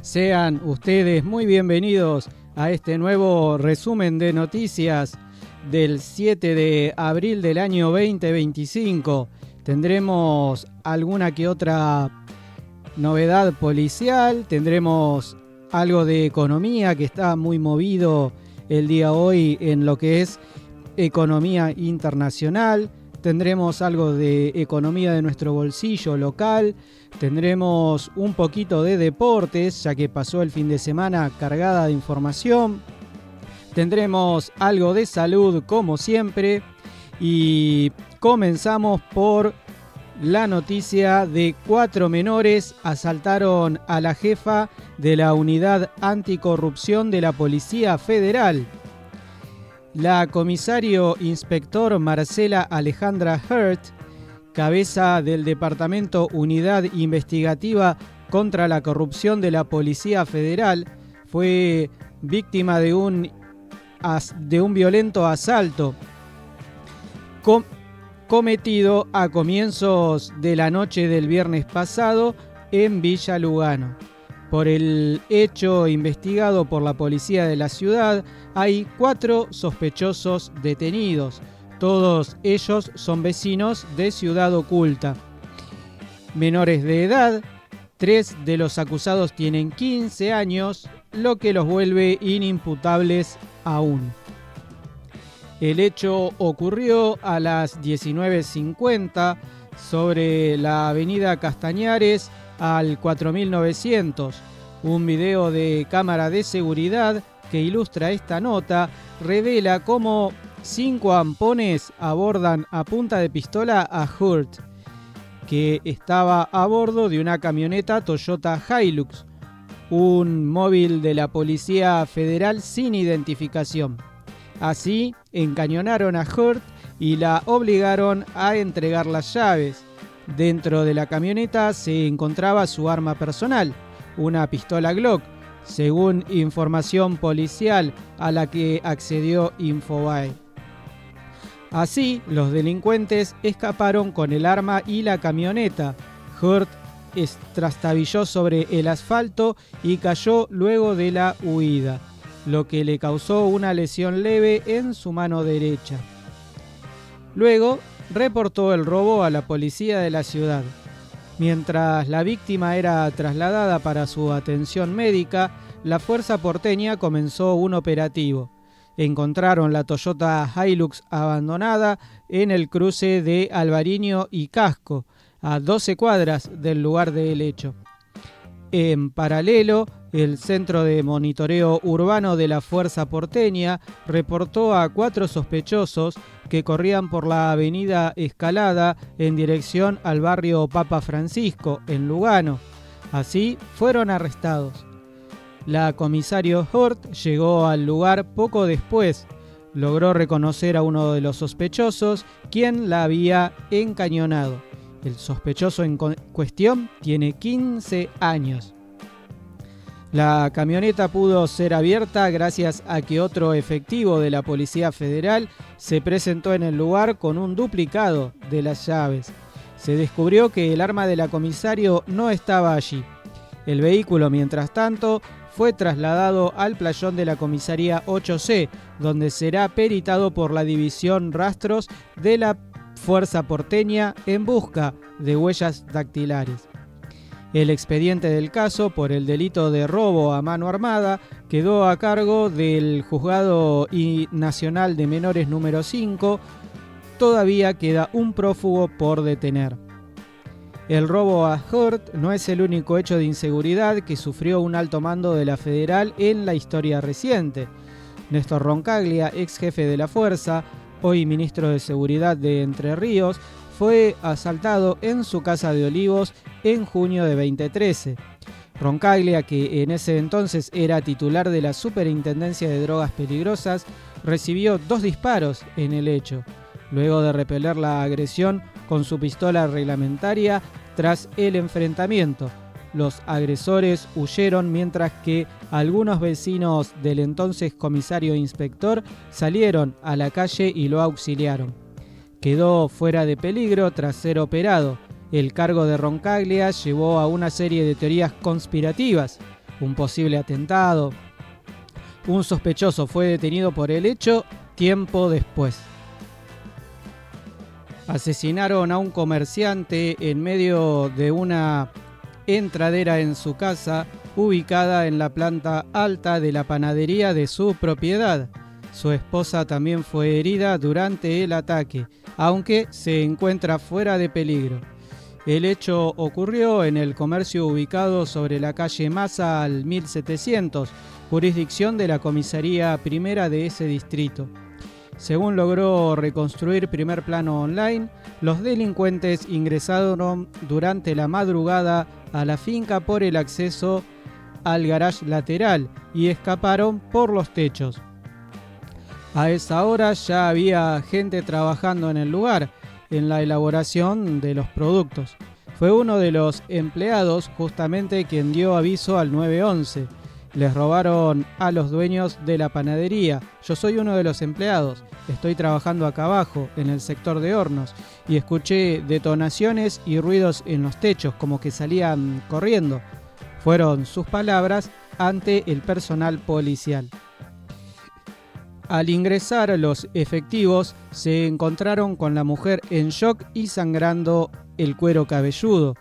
Sean ustedes muy bienvenidos a este nuevo resumen de noticias del 7 de abril del año 2025. Tendremos alguna que otra novedad policial, tendremos algo de economía que está muy movido el día hoy en lo que es economía internacional. Tendremos algo de economía de nuestro bolsillo local, tendremos un poquito de deportes, ya que pasó el fin de semana cargada de información. Tendremos algo de salud como siempre y comenzamos por la noticia de 4 menores asaltaron a la jefa de la unidad anticorrupción de la Policía Federal. La comisario inspector Marcela Alejandra Hurt, cabeza del Departamento Unidad Investigativa contra la Corrupción de la Policía Federal, fue víctima de un violento asalto cometido a comienzos de la noche del viernes pasado en Villa Lugano. Por el hecho investigado por la policía de la ciudad, hay 4 sospechosos detenidos. Todos ellos son vecinos de Ciudad Oculta. Menores de edad, 3 de los acusados tienen 15 años, lo que los vuelve inimputables aún. El hecho ocurrió a las 19:50 sobre la avenida Castañares al 4900. Un video de cámara de seguridad que ilustra esta nota revela cómo 5 ampones abordan a punta de pistola a Hurt, que estaba a bordo de una camioneta Toyota Hilux, un móvil de la Policía Federal sin identificación. Así, encañonaron a Hurt y la obligaron a entregar las llaves. Dentro de la camioneta se encontraba su arma personal, una pistola Glock, según información policial a la que accedió Infobae. Así, los delincuentes escaparon con el arma y la camioneta. Hurt trastabilló sobre el asfalto y cayó luego de la huida, lo que le causó una lesión leve en su mano derecha. Luego, reportó el robo a la policía de la ciudad. Mientras la víctima era trasladada para su atención médica, la fuerza porteña comenzó un operativo. Encontraron la Toyota Hilux abandonada en el cruce de Alvariño y Casco, a 12 cuadras del lugar del hecho. En paralelo, el Centro de Monitoreo Urbano de la Fuerza Porteña reportó a 4 sospechosos que corrían por la avenida Escalada en dirección al barrio Papa Francisco, en Lugano. Así, fueron arrestados. La comisario Hurt llegó al lugar poco después. Logró reconocer a uno de los sospechosos, quien la había encañonado. El sospechoso en cuestión tiene 15 años. La camioneta pudo ser abierta gracias a que otro efectivo de la Policía Federal se presentó en el lugar con un duplicado de las llaves. Se descubrió que el arma de la comisario no estaba allí. El vehículo, mientras tanto, fue trasladado al playón de la comisaría 8C, donde será peritado por la división Rastros de la Fuerza Porteña en busca de huellas dactilares. El expediente del caso por el delito de robo a mano armada quedó a cargo del Juzgado Nacional de Menores número 5. Todavía queda un prófugo por detener. El robo a Hurt no es el único hecho de inseguridad que sufrió un alto mando de la Federal en la historia reciente. Néstor Roncaglia, ex jefe de la Fuerza, hoy ministro de Seguridad de Entre Ríos, fue asaltado en su casa de Olivos en junio de 2013. Roncaglia, que en ese entonces era titular de la Superintendencia de Drogas Peligrosas, recibió 2 disparos en el hecho, luego de repeler la agresión con su pistola reglamentaria. Tras el enfrentamiento, los agresores huyeron mientras que algunos vecinos del entonces comisario inspector salieron a la calle y lo auxiliaron. Quedó fuera de peligro tras ser operado. El cargo de Roncaglia llevó a una serie de teorías conspirativas. un posible atentado. Un sospechoso fue detenido por el hecho tiempo después. Asesinaron a un comerciante en medio de una entradera en su casa, ubicada en la planta alta de la panadería de su propiedad. Su esposa también fue herida durante el ataque, aunque se encuentra fuera de peligro. El hecho ocurrió en el comercio ubicado sobre la calle Maza al 1700, jurisdicción de la comisaría primera de ese distrito. Según logró reconstruir Primer Plano Online, los delincuentes ingresaron durante la madrugada a la finca por el acceso al garage lateral y escaparon por los techos. A esa hora ya había gente trabajando en el lugar, en la elaboración de los productos. Fue uno de los empleados justamente quien dio aviso al 911. Les robaron a los dueños de la panadería. Yo soy uno de los empleados. Estoy trabajando acá abajo, en el sector de hornos, y escuché detonaciones y ruidos en los techos, como que salían corriendo. Fueron sus palabras ante el personal policial. Al ingresar los efectivos, se encontraron con la mujer en shock y sangrando el cuero cabelludo.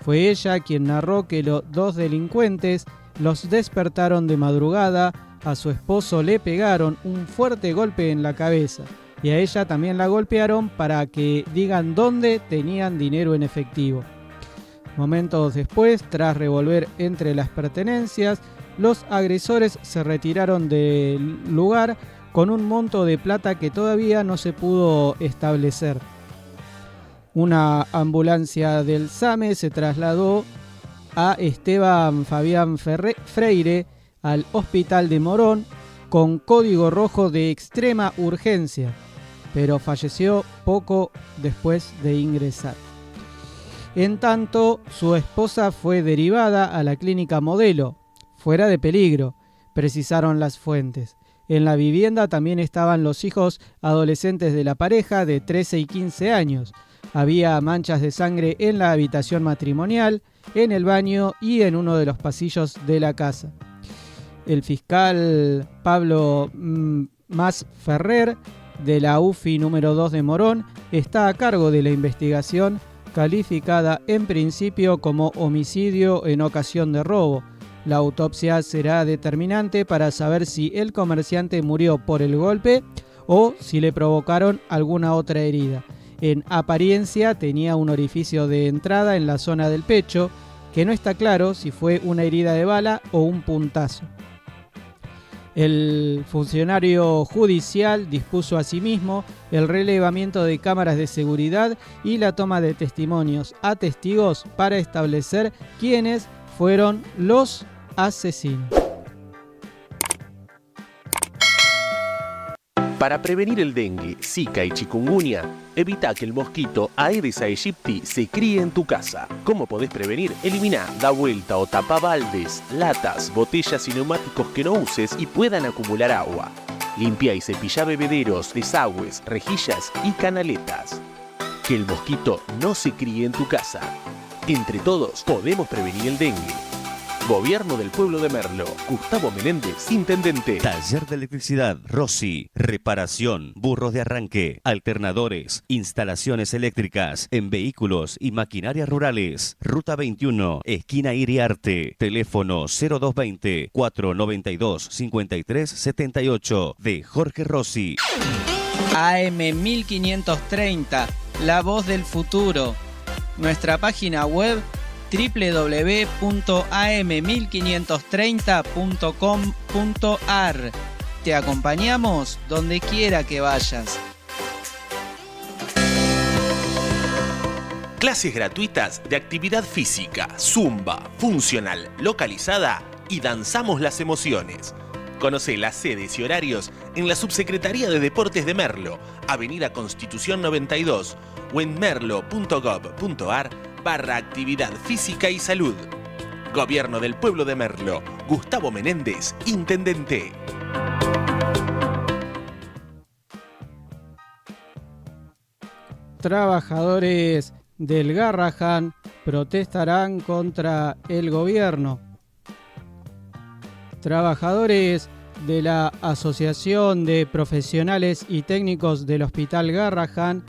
Fue ella quien narró que los dos delincuentes los despertaron de madrugada, a su esposo le pegaron un fuerte golpe en la cabeza y a ella también la golpearon para que digan dónde tenían dinero en efectivo. Momentos después, tras revolver entre las pertenencias, los agresores se retiraron del lugar con un monto de plata que todavía no se pudo establecer. Una ambulancia del SAME se trasladó a Esteban Fabián Freire al hospital de Morón con código rojo de extrema urgencia, pero falleció poco después de ingresar. En tanto, su esposa fue derivada a la clínica Modelo, fuera de peligro, precisaron las fuentes. En la vivienda también estaban los hijos adolescentes de la pareja de 13 y 15 años. Había manchas de sangre en la habitación matrimonial, en el baño y en uno de los pasillos de la casa. El fiscal Pablo Mas Ferrer, de la UFI número 2 de Morón, está a cargo de la investigación, calificada en principio como homicidio en ocasión de robo. La autopsia será determinante para saber si el comerciante murió por el golpe o si le provocaron alguna otra herida. En apariencia tenía un orificio de entrada en la zona del pecho, que no está claro si fue una herida de bala o un puntazo. El funcionario judicial dispuso asimismo el relevamiento de cámaras de seguridad y la toma de testimonios a testigos para establecer quiénes fueron los asesinos. Para prevenir el dengue, zika y chikungunya, evita que el mosquito Aedes aegypti se críe en tu casa. ¿Cómo podés prevenir? Elimina, da vuelta o tapa baldes, latas, botellas y neumáticos que no uses y puedan acumular agua. Limpia y cepilla bebederos, desagües, rejillas y canaletas. Que el mosquito no se críe en tu casa. Entre todos podemos prevenir el dengue. Gobierno del Pueblo de Merlo. Gustavo Menéndez, Intendente. Taller de Electricidad Rossi. Reparación, burros de arranque, alternadores, instalaciones eléctricas en vehículos y maquinarias rurales. Ruta 21, esquina Iriarte. Teléfono 0220-492-5378 de Jorge Rossi. AM 1530, La Voz del Futuro. Nuestra página web www.am1530.com.ar. Te acompañamos donde quiera que vayas. Clases gratuitas de actividad física, zumba, funcional, localizada y danzamos las emociones. Conoce las sedes y horarios en la Subsecretaría de Deportes de Merlo, Avenida Constitución 92 o en merlo.gov.ar/actividad física y salud. Gobierno del Pueblo de Merlo. Gustavo Menéndez, Intendente. Trabajadores del Garrahan protestarán contra el gobierno. Trabajadores de la Asociación de Profesionales y Técnicos del Hospital Garrahan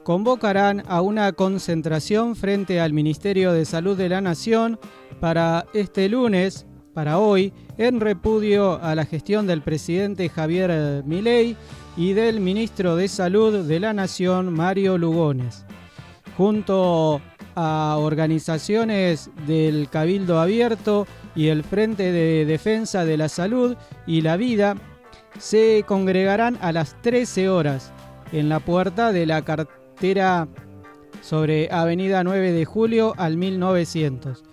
convocarán a una concentración frente al Ministerio de Salud de la Nación para este lunes, para hoy, en repudio a la gestión del presidente Javier Milei y del ministro de Salud de la Nación, Mario Lugones. Junto a organizaciones del Cabildo Abierto y el Frente de Defensa de la Salud y la Vida, se congregarán a las 13 horas en la puerta de la cartera sobre Avenida 9 de Julio al 1900,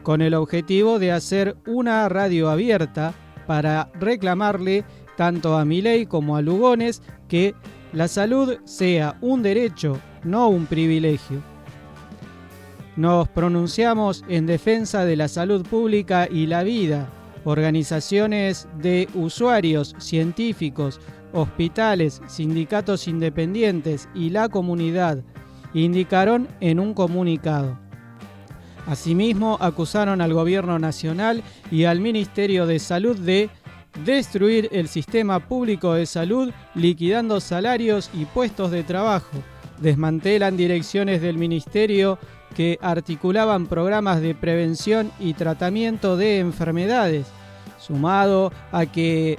con el objetivo de hacer una radio abierta para reclamarle tanto a Milei como a Lugones que la salud sea un derecho, no un privilegio. Nos pronunciamos en defensa de la salud pública y la vida. Organizaciones de usuarios, científicos, hospitales, sindicatos independientes y la comunidad indicaron en un comunicado. Asimismo, acusaron al Gobierno Nacional y al Ministerio de Salud de destruir el sistema público de salud, liquidando salarios y puestos de trabajo. Desmantelan direcciones del Ministerio que articulaban programas de prevención y tratamiento de enfermedades, sumado a que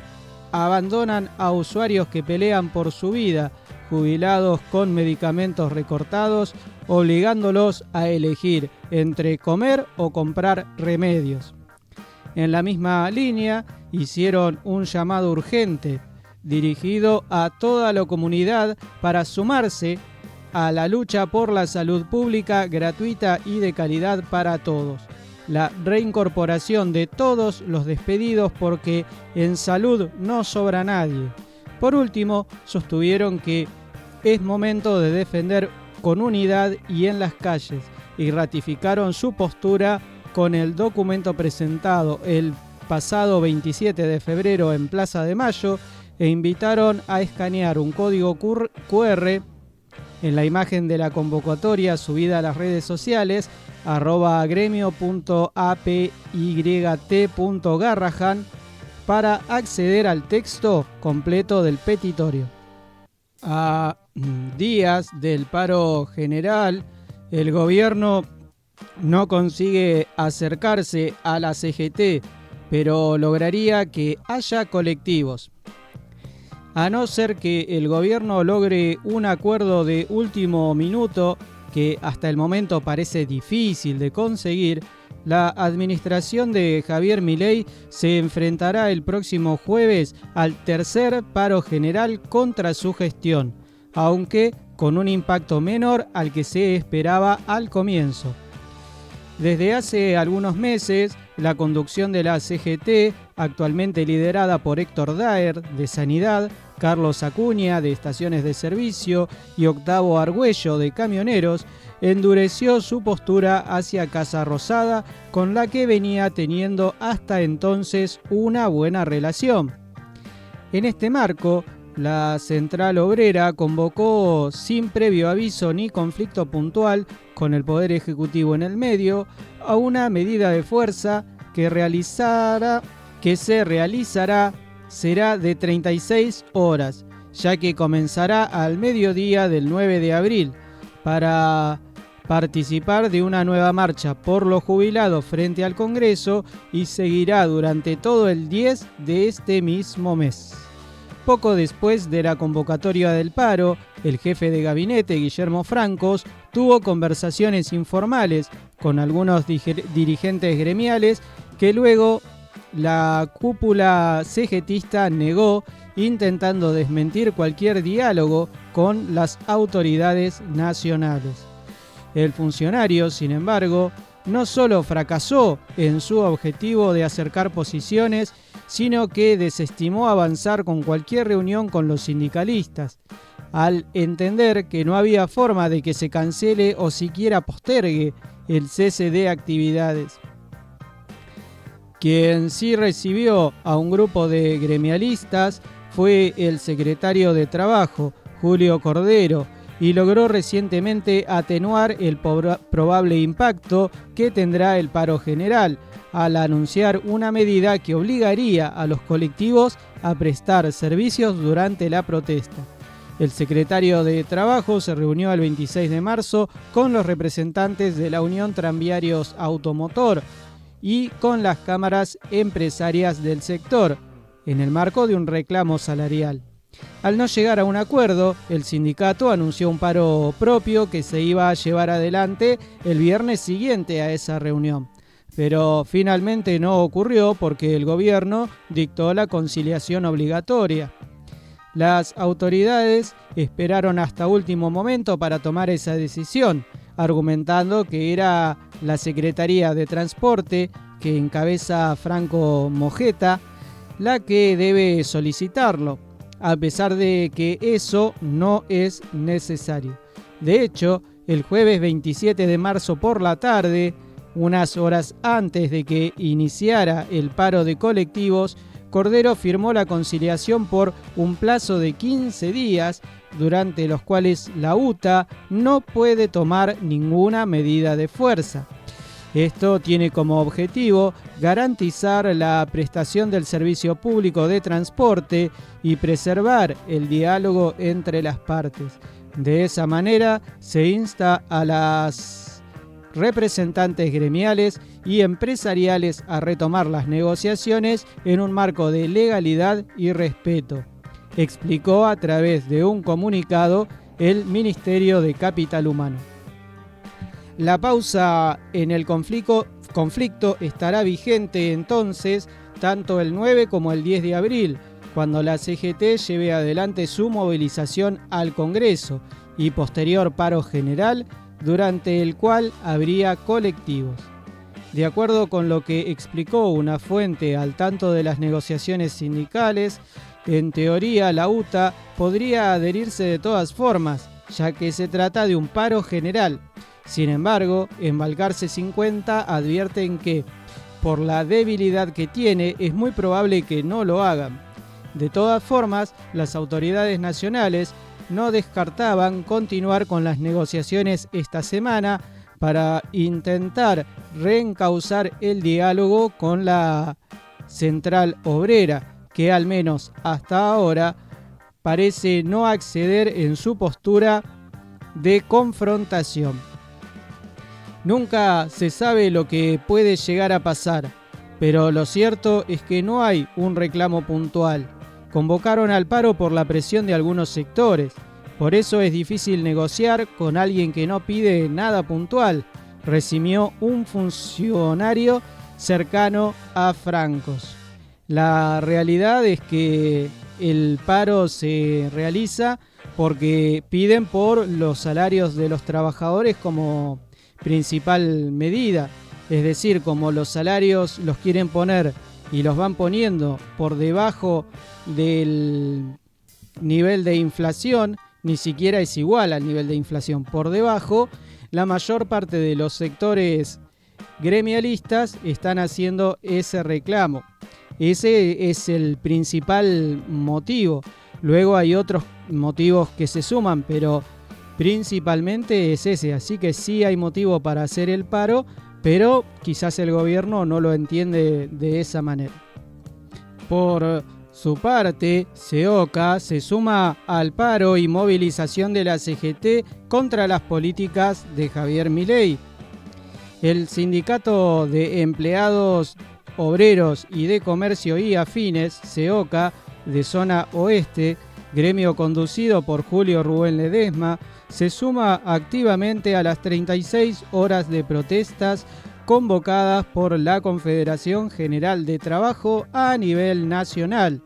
abandonan a usuarios que pelean por su vida, jubilados con medicamentos recortados, obligándolos a elegir entre comer o comprar remedios. En la misma línea, hicieron un llamado urgente dirigido a toda la comunidad para sumarse a la lucha por la salud pública gratuita y de calidad para todos. La reincorporación de todos los despedidos porque en salud no sobra nadie. Por último, sostuvieron que es momento de defender con unidad y en las calles y ratificaron su postura con el documento presentado el pasado 27 de febrero en Plaza de Mayo e invitaron a escanear un código QR en la imagen de la convocatoria subida a las redes sociales @gremio.apyt.garrahan para acceder al texto completo del petitorio. A días del paro general, el gobierno no consigue acercarse a la CGT, pero lograría que haya colectivos. A no ser que el gobierno logre un acuerdo de último minuto, que hasta el momento parece difícil de conseguir, la administración de Javier Milei se enfrentará el próximo jueves al tercer paro general contra su gestión, aunque con un impacto menor al que se esperaba al comienzo. Desde hace algunos meses, la conducción de la CGT, actualmente liderada por Héctor Daer, de Sanidad, Carlos Acuña, de Estaciones de Servicio, y Octavo Argüello, de Camioneros, endureció su postura hacia Casa Rosada, con la que venía teniendo hasta entonces una buena relación. En este marco, la Central Obrera convocó, sin previo aviso ni conflicto puntual con el Poder Ejecutivo en el medio, a una medida de fuerza que se realizará será de 36 horas, ya que comenzará al mediodía del 9 de abril, para participar de una nueva marcha por los jubilados frente al Congreso y seguirá durante todo el 10 de este mismo mes. Poco después de la convocatoria del paro, el jefe de gabinete, Guillermo Francos, tuvo conversaciones informales con algunos dirigentes gremiales que luego la cúpula cegetista negó, intentando desmentir cualquier diálogo con las autoridades nacionales. El funcionario, sin embargo, no solo fracasó en su objetivo de acercar posiciones, sino que desestimó avanzar con cualquier reunión con los sindicalistas, al entender que no había forma de que se cancele o siquiera postergue el cese de actividades. Quien sí recibió a un grupo de gremialistas fue el secretario de Trabajo, Julio Cordero, y logró recientemente atenuar el probable impacto que tendrá el paro general, al anunciar una medida que obligaría a los colectivos a prestar servicios durante la protesta. El secretario de Trabajo se reunió el 26 de marzo con los representantes de la Unión Tranviarios Automotor y con las cámaras empresarias del sector, en el marco de un reclamo salarial. Al no llegar a un acuerdo, el sindicato anunció un paro propio que se iba a llevar adelante el viernes siguiente a esa reunión. Pero finalmente no ocurrió porque el gobierno dictó la conciliación obligatoria. Las autoridades esperaron hasta último momento para tomar esa decisión, argumentando que era la Secretaría de Transporte, que encabeza Franco Mojeta, la que debe solicitarlo, a pesar de que eso no es necesario. De hecho, el jueves 27 de marzo por la tarde, unas horas antes de que iniciara el paro de colectivos, Cordero firmó la conciliación por un plazo de 15 días, durante los cuales la UTA no puede tomar ninguna medida de fuerza. Esto tiene como objetivo garantizar la prestación del servicio público de transporte y preservar el diálogo entre las partes. De esa manera se insta a las representantes gremiales y empresariales a retomar las negociaciones en un marco de legalidad y respeto, explicó a través de un comunicado el Ministerio de Capital Humano. La pausa en el conflicto estará vigente entonces tanto el 9 como el 10 de abril, cuando la CGT lleve adelante su movilización al Congreso y posterior paro general, durante el cual habría colectivos. De acuerdo con lo que explicó una fuente al tanto de las negociaciones sindicales, en teoría la UTA podría adherirse de todas formas, ya que se trata de un paro general. Sin embargo, en Balcarce 50 advierten que, por la debilidad que tiene, es muy probable que no lo hagan. De todas formas, las autoridades nacionales no descartaban continuar con las negociaciones esta semana para intentar reencauzar el diálogo con la central obrera, que al menos hasta ahora parece no acceder en su postura de confrontación. Nunca se sabe lo que puede llegar a pasar, pero lo cierto es que no hay un reclamo puntual. Convocaron al paro por la presión de algunos sectores. Por eso es difícil negociar con alguien que no pide nada puntual, resumió un funcionario cercano a Francos. La realidad es que el paro se realiza porque piden por los salarios de los trabajadores como principal medida. Es decir, como los salarios los quieren poner y los van poniendo por debajo del nivel de inflación, ni siquiera es igual al nivel de inflación por debajo, la mayor parte de los sectores gremialistas están haciendo ese reclamo. Ese es el principal motivo. Luego hay otros motivos que se suman, pero principalmente es ese. Así que sí hay motivo para hacer el paro, pero quizás el gobierno no lo entiende de esa manera. Por su parte, CEOCA se suma al paro y movilización de la CGT contra las políticas de Javier Milei. El Sindicato de Empleados Obreros y de Comercio y Afines, CEOCA, de Zona Oeste, gremio conducido por Julio Rubén Ledesma, se suma activamente a las 36 horas de protestas convocadas por la Confederación General de Trabajo a nivel nacional.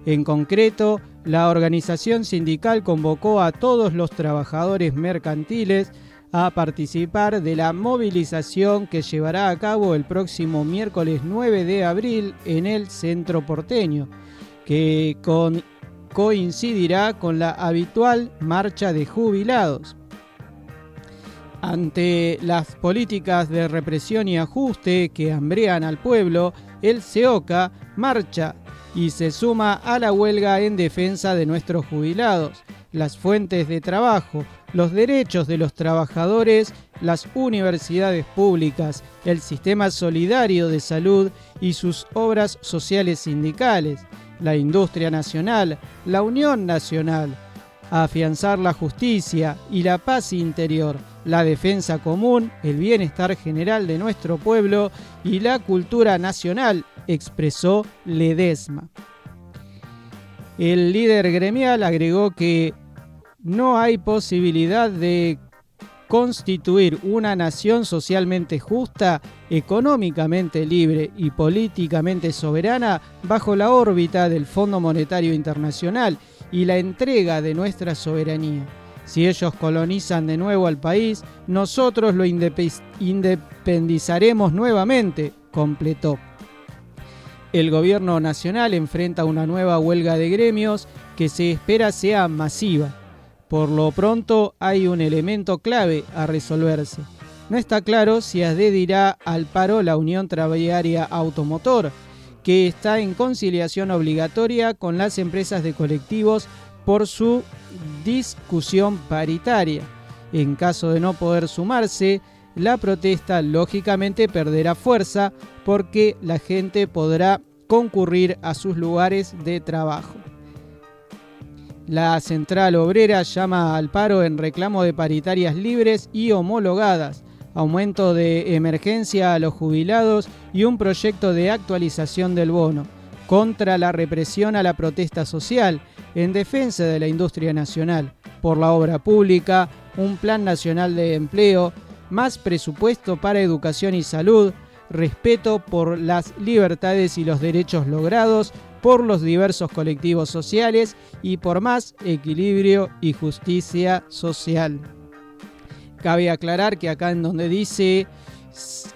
En concreto, la organización sindical convocó a todos los trabajadores mercantiles a participar de la movilización que llevará a cabo el próximo miércoles 9 de abril en el centro porteño, que coincidirá con la habitual marcha de jubilados. Ante las políticas de represión y ajuste que hambrean al pueblo, el CEOCA marcha y se suma a la huelga en defensa de nuestros jubilados. las fuentes de trabajo, los derechos de los trabajadores, las universidades públicas, el sistema solidario de salud y sus obras sociales sindicales, la industria nacional, la unión nacional, afianzar la justicia y la paz interior, la defensa común, el bienestar general de nuestro pueblo y la cultura nacional, expresó Ledesma. El líder gremial agregó que no hay posibilidad de constituir una nación socialmente justa, económicamente libre y políticamente soberana bajo la órbita del Fondo Monetario Internacional y la entrega de nuestra soberanía. Si ellos colonizan de nuevo al país, nosotros lo independizaremos nuevamente, completó. El gobierno nacional enfrenta una nueva huelga de gremios que se espera sea masiva. Por lo pronto hay un elemento clave a resolverse. No está claro si adherirá al paro la Unión Tranviaria Automotor, que está en conciliación obligatoria con las empresas de colectivos por su discusión paritaria. En caso de no poder sumarse, la protesta lógicamente perderá fuerza porque la gente podrá concurrir a sus lugares de trabajo. La Central Obrera llama al paro en reclamo de paritarias libres y homologadas, aumento de emergencia a los jubilados y un proyecto de actualización del bono, contra la represión a la protesta social, en defensa de la industria nacional, por la obra pública, un plan nacional de empleo, más presupuesto para educación y salud, respeto por las libertades y los derechos logrados por los diversos colectivos sociales y por más equilibrio y justicia social. Cabe aclarar que acá en donde dice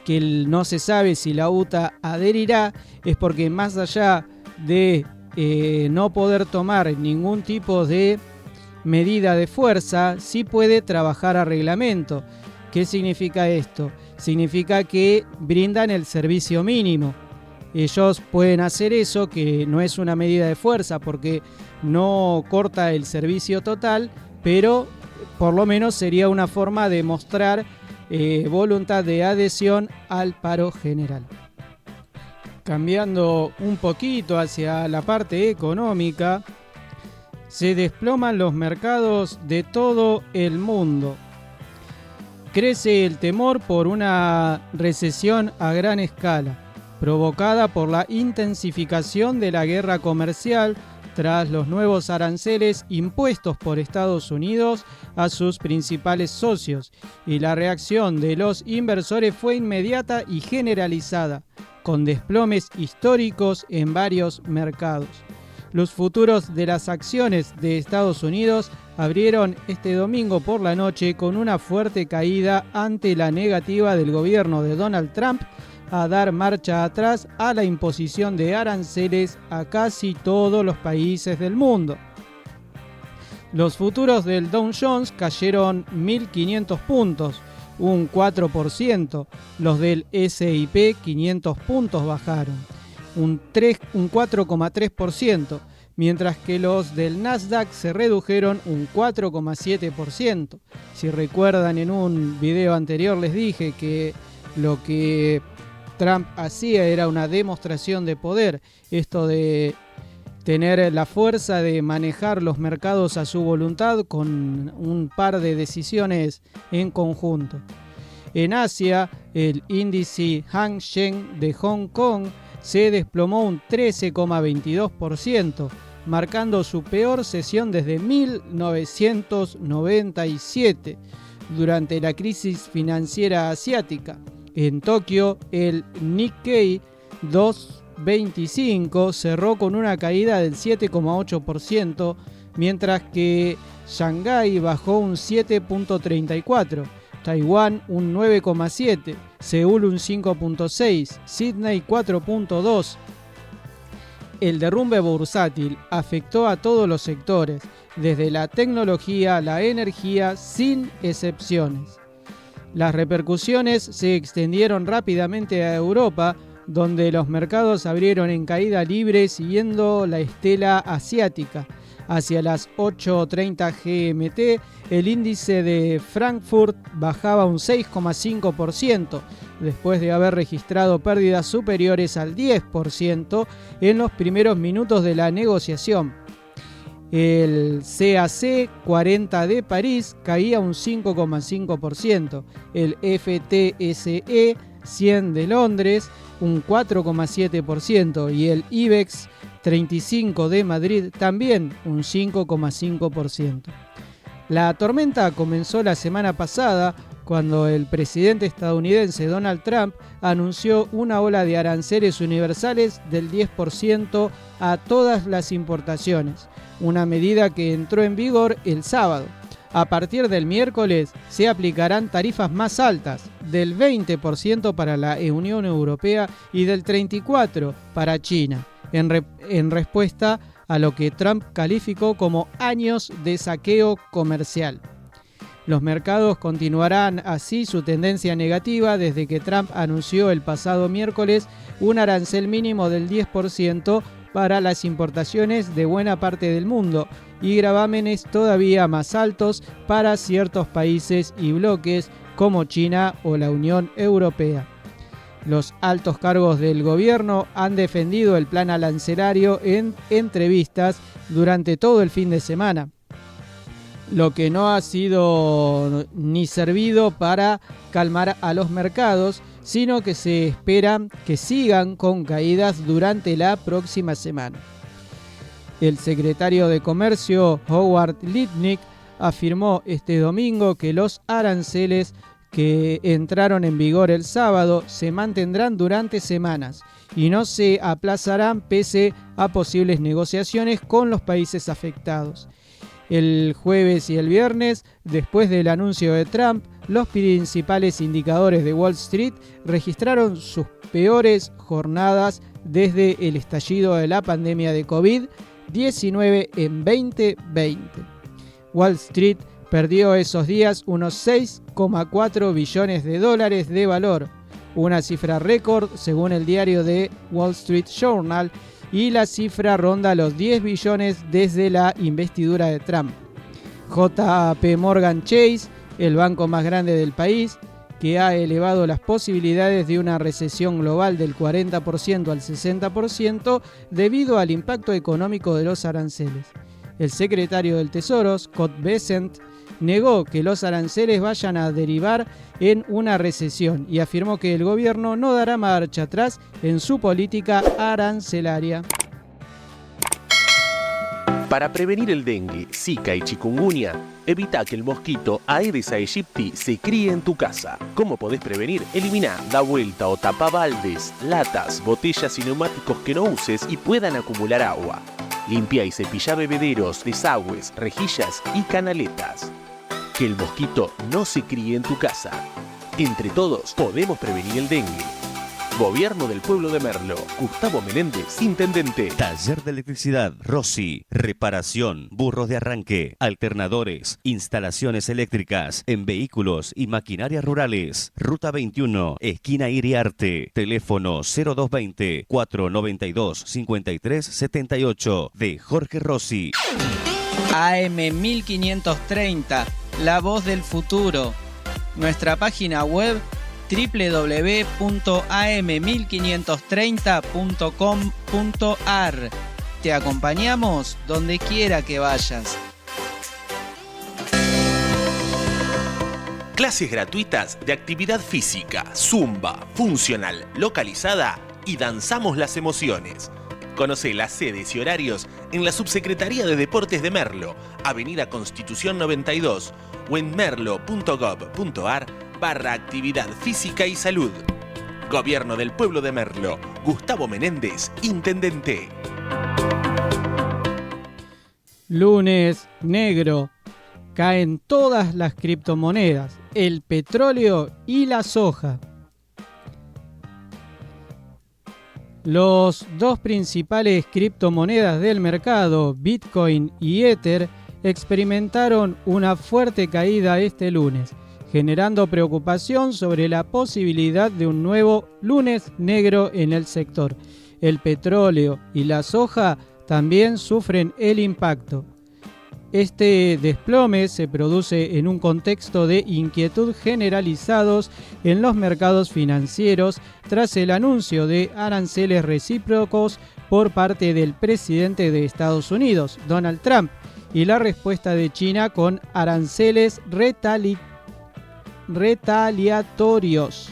que no se sabe si la UTA adherirá, es porque más allá de no poder tomar ningún tipo de medida de fuerza, sí puede trabajar a reglamento. ¿Qué significa esto? Significa que brindan el servicio mínimo. Ellos pueden hacer eso, que no es una medida de fuerza porque no corta el servicio total, pero por lo menos sería una forma de mostrar voluntad de adhesión al paro general. Cambiando un poquito hacia la parte económica, se desploman los mercados de todo el mundo. Crece el temor por una recesión a gran escala, provocada por la intensificación de la guerra comercial tras los nuevos aranceles impuestos por Estados Unidos a sus principales socios, y la reacción de los inversores fue inmediata y generalizada, con desplomes históricos en varios mercados. Los futuros de las acciones de Estados Unidos abrieron este domingo por la noche con una fuerte caída ante la negativa del gobierno de Donald Trump a dar marcha atrás a la imposición de aranceles a casi todos los países del mundo. Los futuros del Dow Jones cayeron 1.500 puntos, un 4%. Los del S&P 500 puntos bajaron, un 4,3%, mientras que los del Nasdaq se redujeron un 4,7%. Si recuerdan, en un video anterior les dije que lo que Trump hacía era una demostración de poder, esto de tener la fuerza de manejar los mercados a su voluntad con un par de decisiones en conjunto. En Asia, el índice Hang Seng de Hong Kong se desplomó un 13,22%, marcando su peor sesión desde 1997, durante la crisis financiera asiática. En Tokio, el Nikkei 225 cerró con una caída del 7,8%, mientras que Shanghái bajó un 7,34%, Taiwán un 9,7%, Seúl un 5,6%, Sydney 4,2%. El derrumbe bursátil afectó a todos los sectores, desde la tecnología a la energía, sin excepciones. Las repercusiones se extendieron rápidamente a Europa, donde los mercados abrieron en caída libre siguiendo la estela asiática. Hacia las 8:30 GMT, el índice de Frankfurt bajaba un 6,5%, después de haber registrado pérdidas superiores al 10% en los primeros minutos de la negociación. El CAC 40 de París caía un 5,5%, el FTSE 100 de Londres un 4,7% y el IBEX 35 de Madrid también un 5,5%. La tormenta comenzó la semana pasada cuando el presidente estadounidense Donald Trump anunció una ola de aranceles universales del 10% a todas las importaciones, una medida que entró en vigor el sábado. A partir del miércoles se aplicarán tarifas más altas, del 20% para la Unión Europea y del 34% para China, en respuesta a lo que Trump calificó como años de saqueo comercial. Los mercados continuarán así su tendencia negativa desde que Trump anunció el pasado miércoles un arancel mínimo del 10% para las importaciones de buena parte del mundo y gravámenes todavía más altos para ciertos países y bloques como China o la Unión Europea. Los altos cargos del gobierno han defendido el plan arancelario en entrevistas durante todo el fin de semana, lo que no ha sido ni servido para calmar a los mercados, sino que se espera que sigan con caídas durante la próxima semana. El secretario de Comercio, Howard Lutnick, afirmó este domingo que los aranceles que entraron en vigor el sábado se mantendrán durante semanas y no se aplazarán pese a posibles negociaciones con los países afectados. El jueves y el viernes, después del anuncio de Trump, los principales indicadores de Wall Street registraron sus peores jornadas desde el estallido de la pandemia de COVID-19 en 2020. Wall Street perdió esos días unos 6,4 billones de dólares de valor, una cifra récord según el diario The Wall Street Journal, y la cifra ronda los 10 billones desde la investidura de Trump. JP Morgan Chase, el banco más grande del país, que ha elevado las posibilidades de una recesión global del 40% al 60% debido al impacto económico de los aranceles. El secretario del Tesoro, Scott Bessent, negó que los aranceles vayan a derivar en una recesión y afirmó que el gobierno no dará marcha atrás en su política arancelaria. Para prevenir el dengue, zika y chikungunya, evita que el mosquito Aedes aegypti se críe en tu casa. ¿Cómo podés prevenir? Elimina, da vuelta o tapa baldes, latas, botellas y neumáticos que no uses y puedan acumular agua. Limpia y cepilla bebederos, desagües, rejillas y canaletas. Que el mosquito no se críe en tu casa. Entre todos podemos prevenir el dengue. Gobierno del Pueblo de Merlo. Gustavo Menéndez, Intendente. Taller de Electricidad Rossi. Reparación, burros de arranque, alternadores, instalaciones eléctricas en vehículos y maquinarias rurales. Ruta 21, esquina Iriarte. Teléfono 0220-492-5378 de Jorge Rossi. AM 1530, la voz del futuro. Nuestra página web www.am1530.com.ar. Te acompañamos donde quiera que vayas. Clases gratuitas de actividad física, zumba, funcional, localizada y danzamos las emociones. Conoce las sedes y horarios en la Subsecretaría de Deportes de Merlo, Avenida Constitución 92 o en merlo.gov.ar/actividad física y salud. Gobierno del Pueblo de Merlo. Gustavo Menéndez, Intendente. Lunes negro. Caen todas las criptomonedas, el petróleo y la soja. Los dos principales criptomonedas del mercado, Bitcoin y Ether, experimentaron una fuerte caída este lunes, generando preocupación sobre la posibilidad de un nuevo lunes negro en el sector. El petróleo y la soja también sufren el impacto. Este desplome se produce en un contexto de inquietud generalizados en los mercados financieros tras el anuncio de aranceles recíprocos por parte del presidente de Estados Unidos, Donald Trump, y la respuesta de China con aranceles retaliatorios.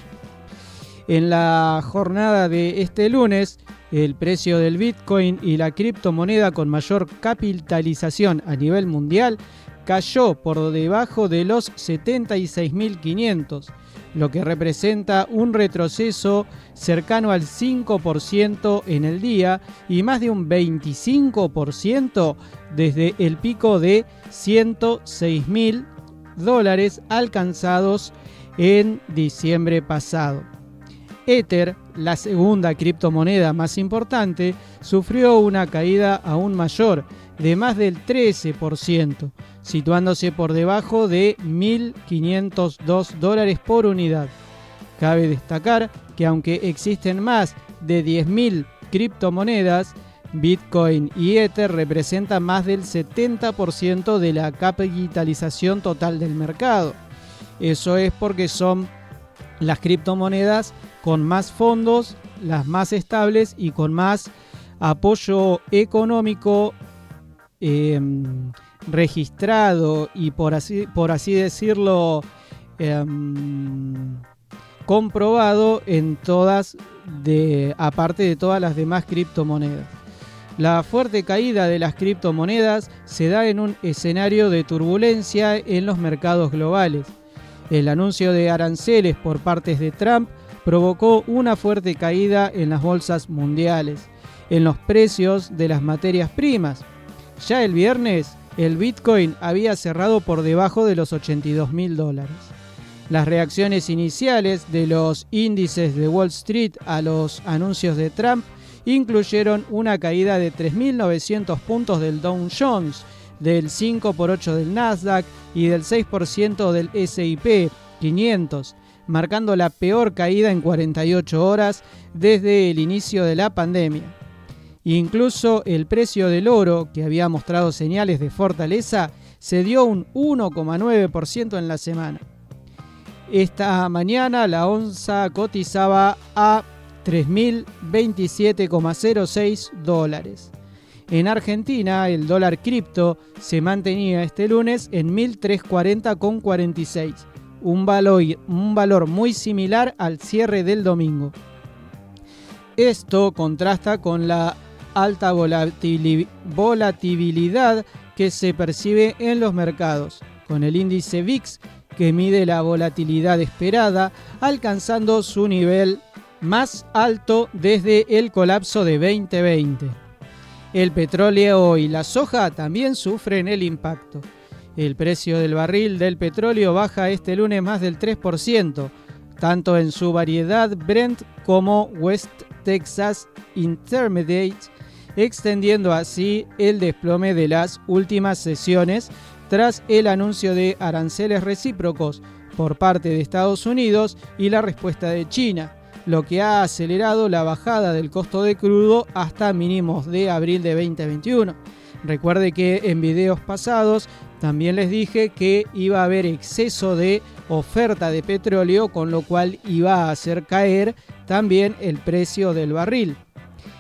En la jornada de este lunes, el precio del Bitcoin y la criptomoneda con mayor capitalización a nivel mundial cayó por debajo de los 76.500, lo que representa un retroceso cercano al 5% en el día y más de un 25% desde el pico de $106.000 alcanzados en diciembre pasado. Ether, la segunda criptomoneda más importante, sufrió una caída aún mayor, de más del 13%, situándose por debajo de $1.502 por unidad. Cabe destacar que aunque existen más de 10.000 criptomonedas, Bitcoin y Ether representan más del 70% de la capitalización total del mercado. Eso es porque son las criptomonedas con más fondos, las más estables y con más apoyo económico registrado y por así decirlo comprobado en todas, aparte de todas las demás criptomonedas. La fuerte caída de las criptomonedas se da en un escenario de turbulencia en los mercados globales. El anuncio de aranceles por parte de Trump provocó una fuerte caída en las bolsas mundiales, en los precios de las materias primas. Ya el viernes, el Bitcoin había cerrado por debajo de los $82.000. Las reacciones iniciales de los índices de Wall Street a los anuncios de Trump incluyeron una caída de 3.900 puntos del Dow Jones, del 5x8 del Nasdaq y del 6% del S&P 500, marcando la peor caída en 48 horas desde el inicio de la pandemia. Incluso el precio del oro, que había mostrado señales de fortaleza, se dio un 1,9% en la semana. Esta mañana la onza cotizaba a $3.027,06. En Argentina, el dólar cripto se mantenía este lunes en 1.340,46, un valor muy similar al cierre del domingo. Esto contrasta con la alta volatilidad que se percibe en los mercados, con el índice VIX que mide la volatilidad esperada, alcanzando su nivel más alto desde el colapso de 2020. El petróleo y la soja también sufren el impacto. El precio del barril del petróleo baja este lunes más del 3%, tanto en su variedad Brent como West Texas Intermediate, extendiendo así el desplome de las últimas sesiones tras el anuncio de aranceles recíprocos por parte de Estados Unidos y la respuesta de China, lo que ha acelerado la bajada del costo de crudo hasta mínimos de abril de 2021. Recuerde que en videos pasados también les dije que iba a haber exceso de oferta de petróleo, con lo cual iba a hacer caer también el precio del barril.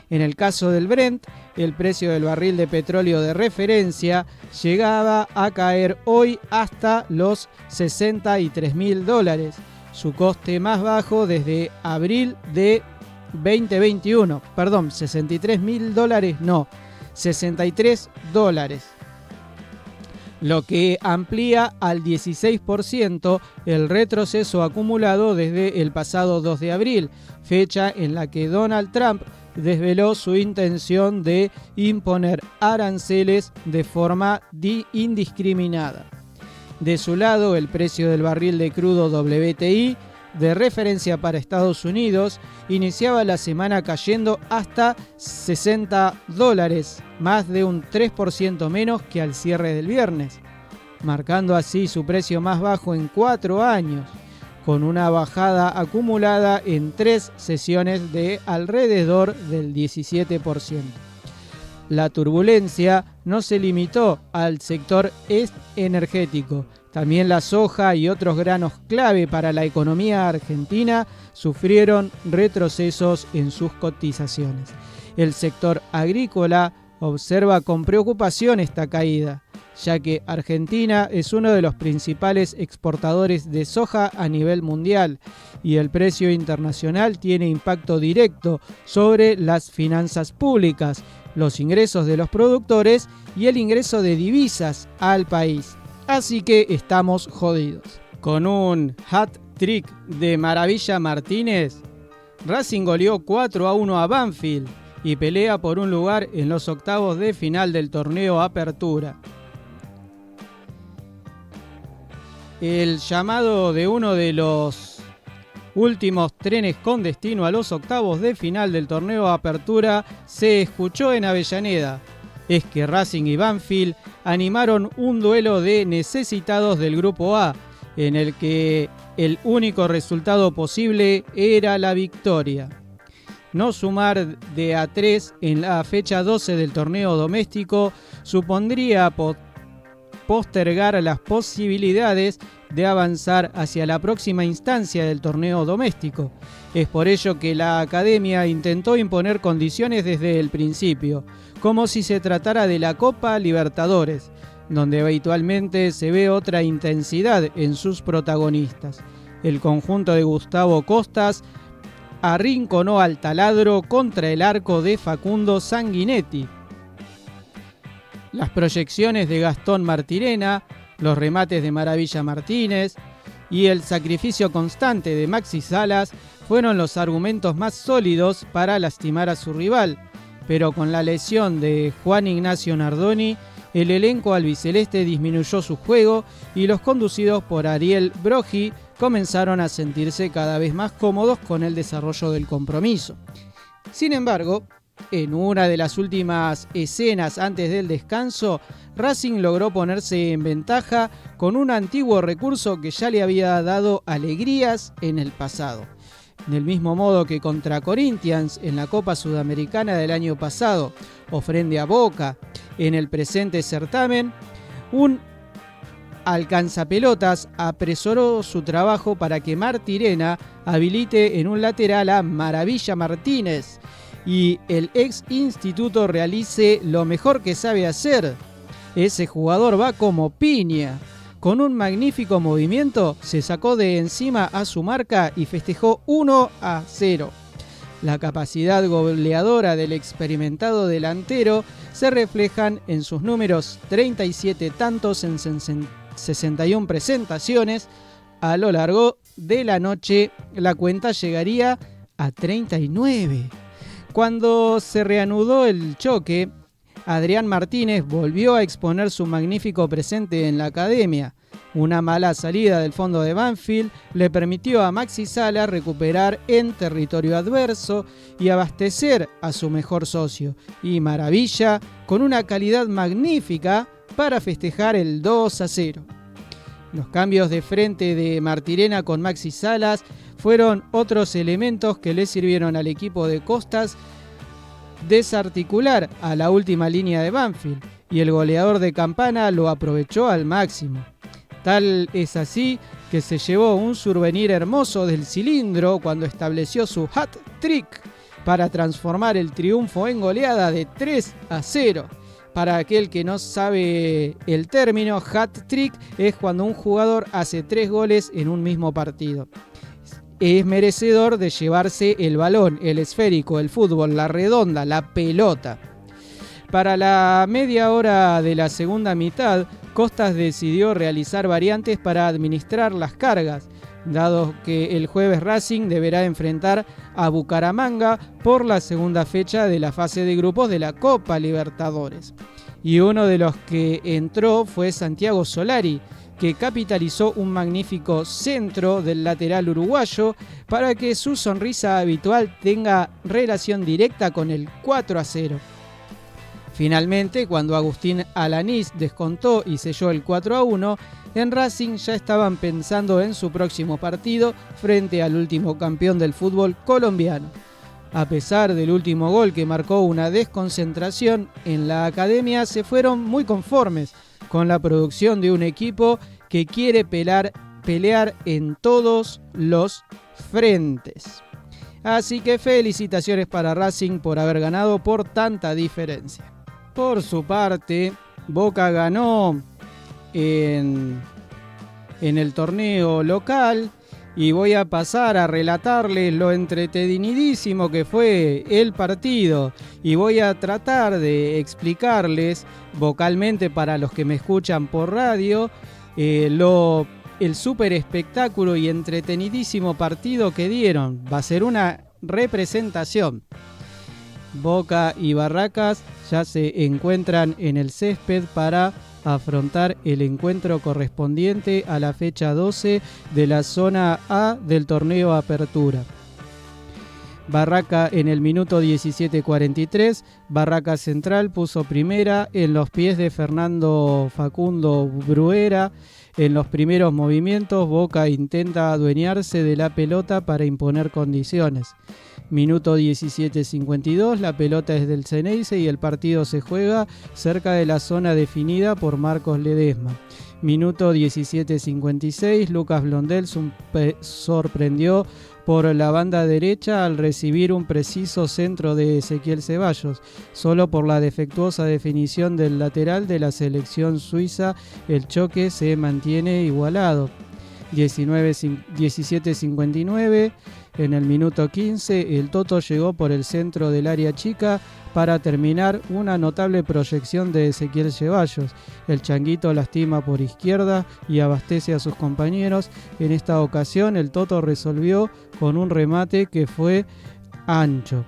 En el caso del Brent, el precio del barril de petróleo de referencia llegaba a caer hoy hasta los $63.000, su coste más bajo desde abril de 2021. Perdón, $63.000 no, $63, lo que amplía al 16% el retroceso acumulado desde el pasado 2 de abril, fecha en la que Donald Trump desveló su intención de imponer aranceles de forma indiscriminada. De su lado, el precio del barril de crudo WTI, de referencia para Estados Unidos, iniciaba la semana cayendo hasta $60, más de un 3% menos que al cierre del viernes, marcando así su precio más bajo en 4 años, con una bajada acumulada en 3 sesiones de alrededor del 17%. La turbulencia no se limitó al sector energético. También la soja y otros granos clave para la economía argentina sufrieron retrocesos en sus cotizaciones. El sector agrícola observa con preocupación esta caída, ya que Argentina es uno de los principales exportadores de soja a nivel mundial y el precio internacional tiene impacto directo sobre las finanzas públicas, los ingresos de los productores y el ingreso de divisas al país. Así que estamos jodidos. Con un hat-trick de Maravilla Martínez, Racing goleó 4-1 a Banfield y pelea por un lugar en los octavos de final del torneo Apertura. El llamado de uno de los últimos trenes con destino a los octavos de final del torneo Apertura se escuchó en Avellaneda. Es que Racing y Banfield animaron un duelo de necesitados del Grupo A, en el que el único resultado posible era la victoria. No sumar de a 3 en la fecha 12 del torneo doméstico supondría postergar las posibilidades de avanzar hacia la próxima instancia del torneo doméstico. Es por ello que la academia intentó imponer condiciones desde el principio, como si se tratara de la Copa Libertadores, donde habitualmente se ve otra intensidad en sus protagonistas. El conjunto de Gustavo Costas arrinconó al taladro contra el arco de Facundo Sanguinetti. Las proyecciones de Gastón Martirena, los remates de Maravilla Martínez y el sacrificio constante de Maxi Salas fueron los argumentos más sólidos para lastimar a su rival, pero con la lesión de Juan Ignacio Nardoni, el elenco albiceleste disminuyó su juego y los conducidos por Ariel Brogi comenzaron a sentirse cada vez más cómodos con el desarrollo del compromiso. Sin embargo, en una de las últimas escenas antes del descanso, Racing logró ponerse en ventaja con un antiguo recurso que ya le había dado alegrías en el pasado. Del mismo modo que contra Corinthians en la Copa Sudamericana del año pasado o frente a Boca en el presente certamen, un alcanzapelotas apresuró su trabajo para que Martirena habilite en un lateral a Maravilla Martínez y el ex instituto realice lo mejor que sabe hacer. Ese jugador va como piña. Con un magnífico movimiento se sacó de encima a su marca y festejó 1-0. La capacidad goleadora del experimentado delantero se reflejan en sus números: 37 tantos en 61 presentaciones. A lo largo de la noche la cuenta llegaría a 39. Cuando se reanudó el choque, Adrián Martínez volvió a exponer su magnífico presente en la academia. Una mala salida del fondo de Banfield le permitió a Maxi Salas recuperar en territorio adverso y abastecer a su mejor socio. Y Maravilla con una calidad magnífica para festejar el 2-0. Los cambios de frente de Martirena con Maxi Salas fueron otros elementos que le sirvieron al equipo de Costas desarticular a la última línea de Banfield, y el goleador de Campana lo aprovechó al máximo. Tal es así que se llevó un souvenir hermoso del cilindro cuando estableció su hat-trick para transformar el triunfo en goleada de 3-0. Para aquel que no sabe el término, hat-trick es cuando un jugador hace 3 goles en un mismo partido. Es merecedor de llevarse el balón, el esférico, el fútbol, la redonda, la pelota. Para la media hora de la segunda mitad, Costas decidió realizar variantes para administrar las cargas, dado que el jueves Racing deberá enfrentar a Bucaramanga por la segunda fecha de la fase de grupos de la Copa Libertadores. Y uno de los que entró fue Santiago Solari, que capitalizó un magnífico centro del lateral uruguayo para que su sonrisa habitual tenga relación directa con el 4-0. Finalmente, cuando Agustín Alanís descontó y selló el 4-1, en Racing ya estaban pensando en su próximo partido frente al último campeón del fútbol colombiano. A pesar del último gol que marcó una desconcentración en la academia, se fueron muy conformes con la producción de un equipo que quiere pelear en todos los frentes. Así que felicitaciones para Racing por haber ganado por tanta diferencia. Por su parte, Boca ganó en el torneo local y voy a pasar a relatarles lo entretenidísimo que fue el partido y voy a tratar de explicarles vocalmente para los que me escuchan por radio el súper espectáculo y entretenidísimo partido que dieron. Va a ser una representación. Boca y Barracas ya se encuentran en el césped para afrontar el encuentro correspondiente a la fecha 12 de la zona A del torneo Apertura. Barraca en el minuto 17:43, Barraca Central puso primera en los pies de Fernando Facundo Bruera. En los primeros movimientos, Boca intenta adueñarse de la pelota para imponer condiciones. Minuto 17:52, la pelota es del Ceneice y el partido se juega cerca de la zona definida por Marcos Ledesma. Minuto 17:56, Lucas Blondel sorprendió por la banda derecha al recibir un preciso centro de Ezequiel Ceballos. Solo por la defectuosa definición del lateral de la selección suiza, el choque se mantiene igualado. 17:59, en el minuto 15, el Toto llegó por el centro del área chica para terminar una notable proyección de Ezequiel Ceballos. El Changuito lastima por izquierda y abastece a sus compañeros. En esta ocasión, el Toto resolvió con un remate que fue ancho.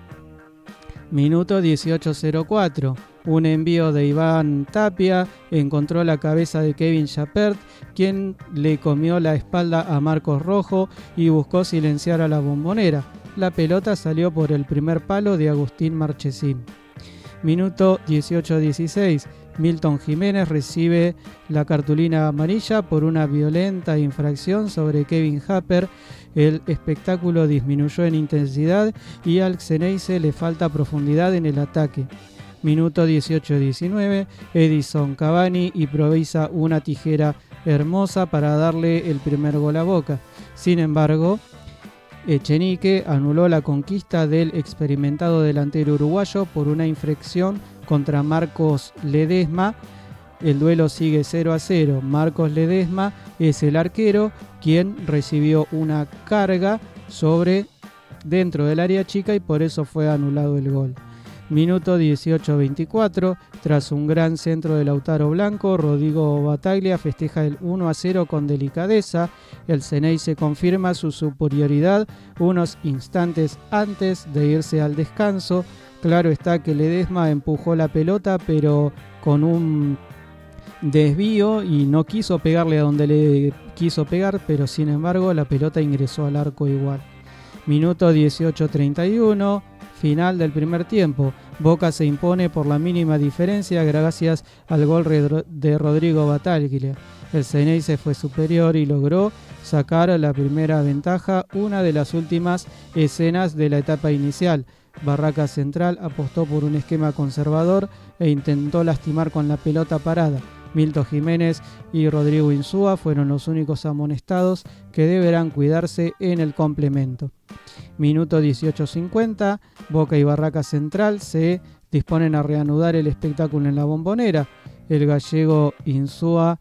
Minuto 18:04. Un envío de Iván Tapia encontró la cabeza de Kevin Chapert, quien le comió la espalda a Marcos Rojo y buscó silenciar a la Bombonera. La pelota salió por el primer palo de Agustín Marchesín. Minuto 18:16. Milton Jiménez recibe la cartulina amarilla por una violenta infracción sobre Kevin Happer. El espectáculo disminuyó en intensidad y al Ceneice le falta profundidad en el ataque. Minuto 18:19, Edison Cavani improvisa una tijera hermosa para darle el primer gol a Boca. Sin embargo, Echenique anuló la conquista del experimentado delantero uruguayo por una infracción contra Marcos Ledesma. El duelo sigue 0-0. Marcos Ledesma es el arquero quien recibió una carga dentro del área chica y por eso fue anulado el gol. Minuto 18:24, tras un gran centro de Lautaro Blanco, Rodrigo Bataglia festeja el 1-0 con delicadeza. El Ceneice confirma su superioridad unos instantes antes de irse al descanso. Claro está que Ledesma empujó la pelota, pero con un desvío y no quiso pegarle a donde le quiso pegar, pero sin embargo la pelota ingresó al arco igual. Minuto 18:31. Final del primer tiempo. Boca se impone por la mínima diferencia gracias al gol de Rodrigo Bataglia. El Ceneice fue superior y logró sacar la primera ventaja, una de las últimas escenas de la etapa inicial. Barraca Central apostó por un esquema conservador e intentó lastimar con la pelota parada. Milton Jiménez y Rodrigo Insúa fueron los únicos amonestados que deberán cuidarse en el complemento. Minuto 18:50, Boca y Barraca Central se disponen a reanudar el espectáculo en la Bombonera. El gallego Insúa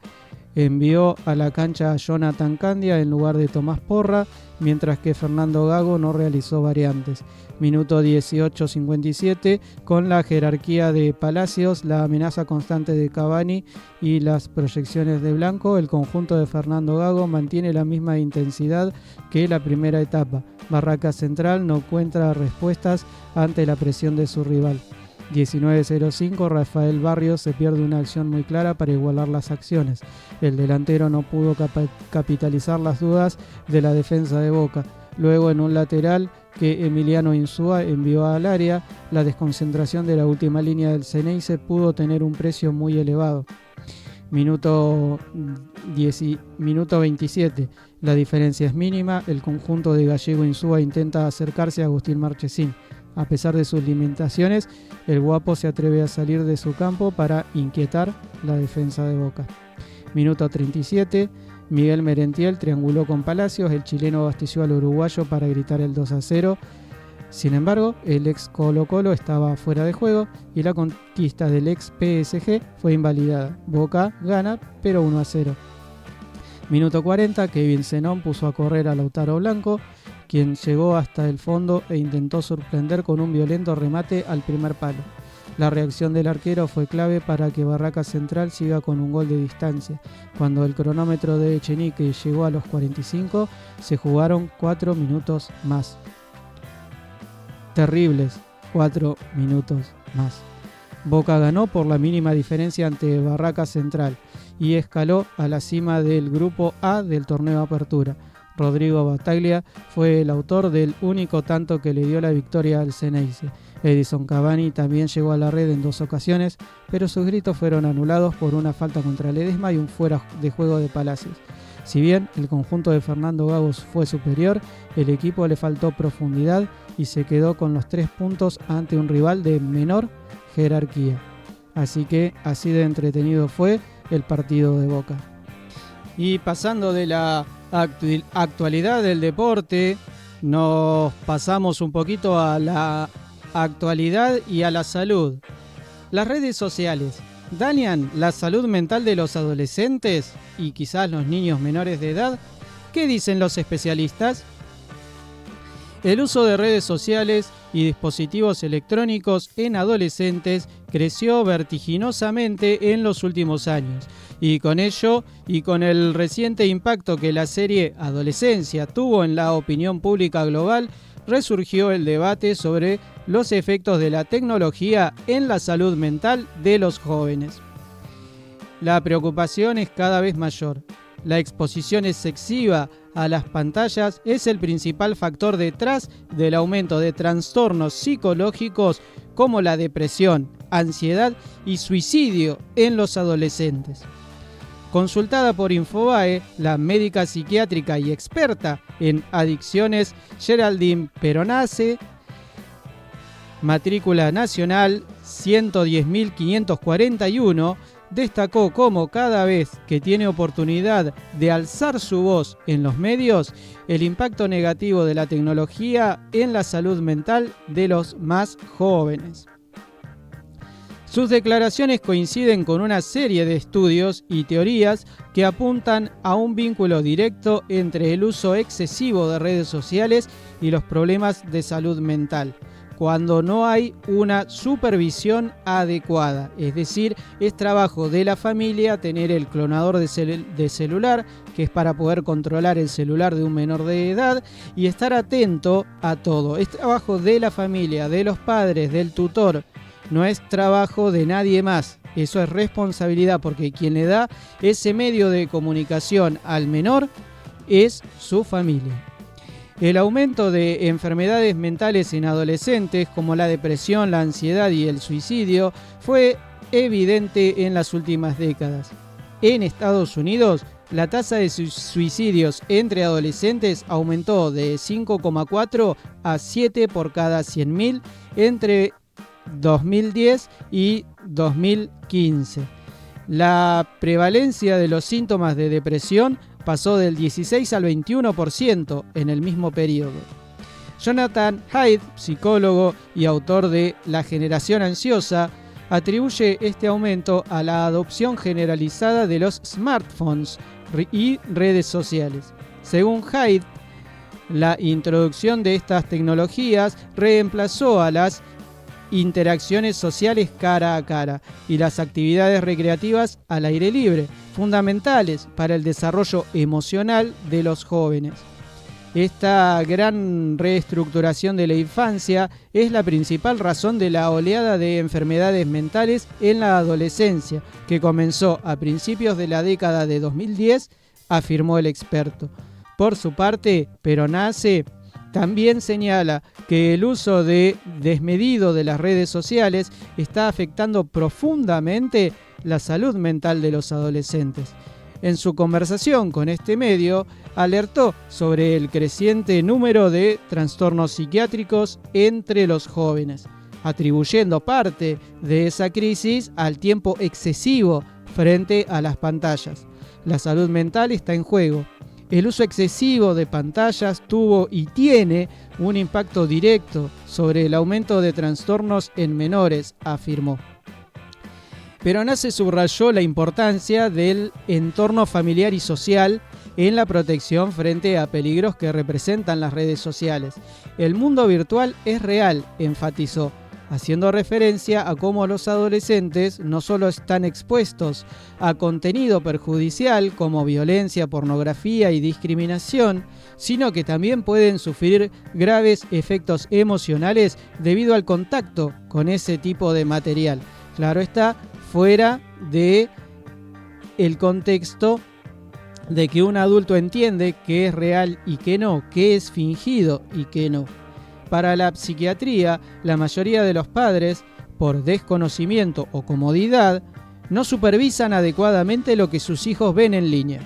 envió a la cancha a Jonathan Candia en lugar de Tomás Porra, mientras que Fernando Gago no realizó variantes. Minuto 18:57, con la jerarquía de Palacios, la amenaza constante de Cavani y las proyecciones de Blanco, el conjunto de Fernando Gago mantiene la misma intensidad que la primera etapa. Barraca Central no encuentra respuestas ante la presión de su rival. 19:05, Rafael Barrios se pierde una acción muy clara para igualar las acciones. El delantero no pudo capitalizar las dudas de la defensa de Boca. Luego, en un lateral que Emiliano Insúa envió al área, la desconcentración de la última línea del Ceneice pudo tener un precio muy elevado. Minuto 27, la diferencia es mínima. El conjunto de Gallego Insúa intenta acercarse a Agustín Marchesín. A pesar de sus limitaciones, el Guapo se atreve a salir de su campo para inquietar la defensa de Boca. Minuto 37, Miguel Merentiel trianguló con Palacios, el chileno abasteció al uruguayo para gritar el 2-0. Sin embargo, el ex Colo-Colo estaba fuera de juego y la conquista del ex PSG fue invalidada. Boca gana, pero 1-0. Minuto 40, Kevin Zenón puso a correr a Lautaro Blanco, quien llegó hasta el fondo e intentó sorprender con un violento remate al primer palo. La reacción del arquero fue clave para que Barracas Central siga con un gol de distancia. Cuando el cronómetro de Echenique llegó a los 45, se jugaron 4 minutos más. Terribles 4 minutos más. Boca ganó por la mínima diferencia ante Barracas Central y escaló a la cima del grupo A del torneo Apertura. Rodrigo Battaglia fue el autor del único tanto que le dio la victoria al Ceneice. Edison Cavani también llegó a la red en 2 ocasiones, pero sus gritos fueron anulados por una falta contra Ledesma y un fuera de juego de Palacios. Si bien el conjunto de Fernando Gago fue superior, el equipo le faltó profundidad y se quedó con los 3 puntos ante un rival de menor jerarquía. Así que así de entretenido fue el partido de Boca. Y pasando de la actualidad del deporte, nos pasamos un poquito a la actualidad y a la salud. Las redes sociales ¿dañan la salud mental de los adolescentes y quizás los niños menores de edad? ¿Qué dicen los especialistas? El uso de redes sociales y dispositivos electrónicos en adolescentes creció vertiginosamente en los últimos años. Y con ello, y con el reciente impacto que la serie Adolescencia tuvo en la opinión pública global, resurgió el debate sobre los efectos de la tecnología en la salud mental de los jóvenes. La preocupación es cada vez mayor. La exposición excesiva a las pantallas es el principal factor detrás del aumento de trastornos psicológicos como la depresión, ansiedad y suicidio en los adolescentes. Consultada por Infobae, la médica psiquiátrica y experta en adicciones Geraldine Peronace, matrícula nacional 110.541, destacó cómo cada vez que tiene oportunidad de alzar su voz en los medios, el impacto negativo de la tecnología en la salud mental de los más jóvenes. Sus declaraciones coinciden con una serie de estudios y teorías que apuntan a un vínculo directo entre el uso excesivo de redes sociales y los problemas de salud mental, cuando no hay una supervisión adecuada. Es decir, es trabajo de la familia tener el clonador de celular, que es para poder controlar el celular de un menor de edad, y estar atento a todo. Es trabajo de la familia, de los padres, del tutor. No es trabajo de nadie más. Eso es responsabilidad, porque quien le da ese medio de comunicación al menor es su familia. El aumento de enfermedades mentales en adolescentes, como la depresión, la ansiedad y el suicidio, fue evidente en las últimas décadas. En Estados Unidos, la tasa de suicidios entre adolescentes aumentó de 5,4 a 7 por cada 100.000 entre 2010 y 2015. La prevalencia de los síntomas de depresión pasó del 16 al 21% en el mismo periodo. Jonathan Haidt, psicólogo y autor de La generación ansiosa, atribuye este aumento a la adopción generalizada de los smartphones y redes sociales. Según Haidt, la introducción de estas tecnologías reemplazó a las interacciones sociales cara a cara y las actividades recreativas al aire libre, fundamentales para el desarrollo emocional de los jóvenes. Esta gran reestructuración de la infancia es la principal razón de la oleada de enfermedades mentales en la adolescencia, que comenzó a principios de la década de 2010, afirmó el experto. Por su parte, Peronace también señala que el uso desmedido de las redes sociales está afectando profundamente la salud mental de los adolescentes. En su conversación con este medio, alertó sobre el creciente número de trastornos psiquiátricos entre los jóvenes, atribuyendo parte de esa crisis al tiempo excesivo frente a las pantallas. La salud mental está en juego. El uso excesivo de pantallas tuvo y tiene un impacto directo sobre el aumento de trastornos en menores, afirmó. Peronace subrayó la importancia del entorno familiar y social en la protección frente a peligros que representan las redes sociales. El mundo virtual es real, enfatizó, haciendo referencia a cómo los adolescentes no solo están expuestos a contenido perjudicial como violencia, pornografía y discriminación, sino que también pueden sufrir graves efectos emocionales debido al contacto con ese tipo de material. Claro está, fuera de el contexto de que un adulto entiende qué es real y qué no, qué es fingido y qué no. Para la psiquiatría, la mayoría de los padres, por desconocimiento o comodidad, no supervisan adecuadamente lo que sus hijos ven en línea.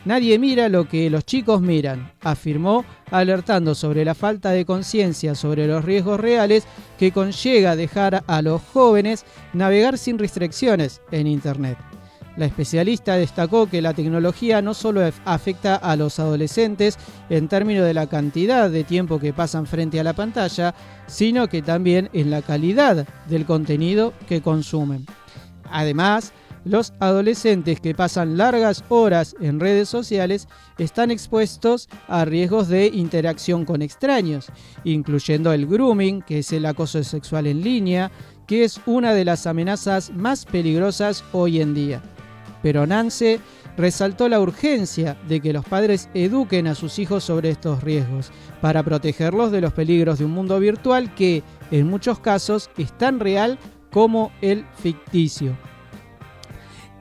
Nadie mira lo que los chicos miran, afirmó, alertando sobre la falta de conciencia sobre los riesgos reales que conlleva dejar a los jóvenes navegar sin restricciones en Internet. La especialista destacó que la tecnología no solo afecta a los adolescentes en términos de la cantidad de tiempo que pasan frente a la pantalla, sino que también en la calidad del contenido que consumen. Además, los adolescentes que pasan largas horas en redes sociales están expuestos a riesgos de interacción con extraños, incluyendo el grooming, que es el acoso sexual en línea, que es una de las amenazas más peligrosas hoy en día. Peronace resaltó la urgencia de que los padres eduquen a sus hijos sobre estos riesgos, para protegerlos de los peligros de un mundo virtual que, en muchos casos, es tan real como el ficticio.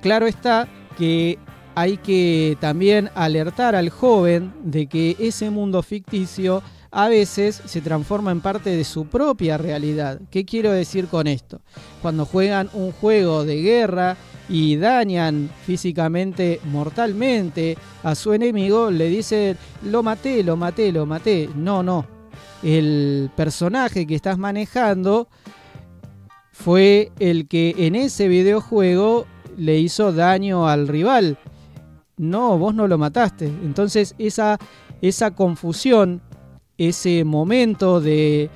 Claro está que hay que también alertar al joven de que ese mundo ficticio a veces se transforma en parte de su propia realidad. ¿Qué quiero decir con esto? Cuando juegan un juego de guerra y dañan físicamente, mortalmente a su enemigo, le dicen, lo maté, lo maté, lo maté. No. El personaje que estás manejando fue el que en ese videojuego le hizo daño al rival. No, vos no lo mataste. Entonces esa confusión, ese momento de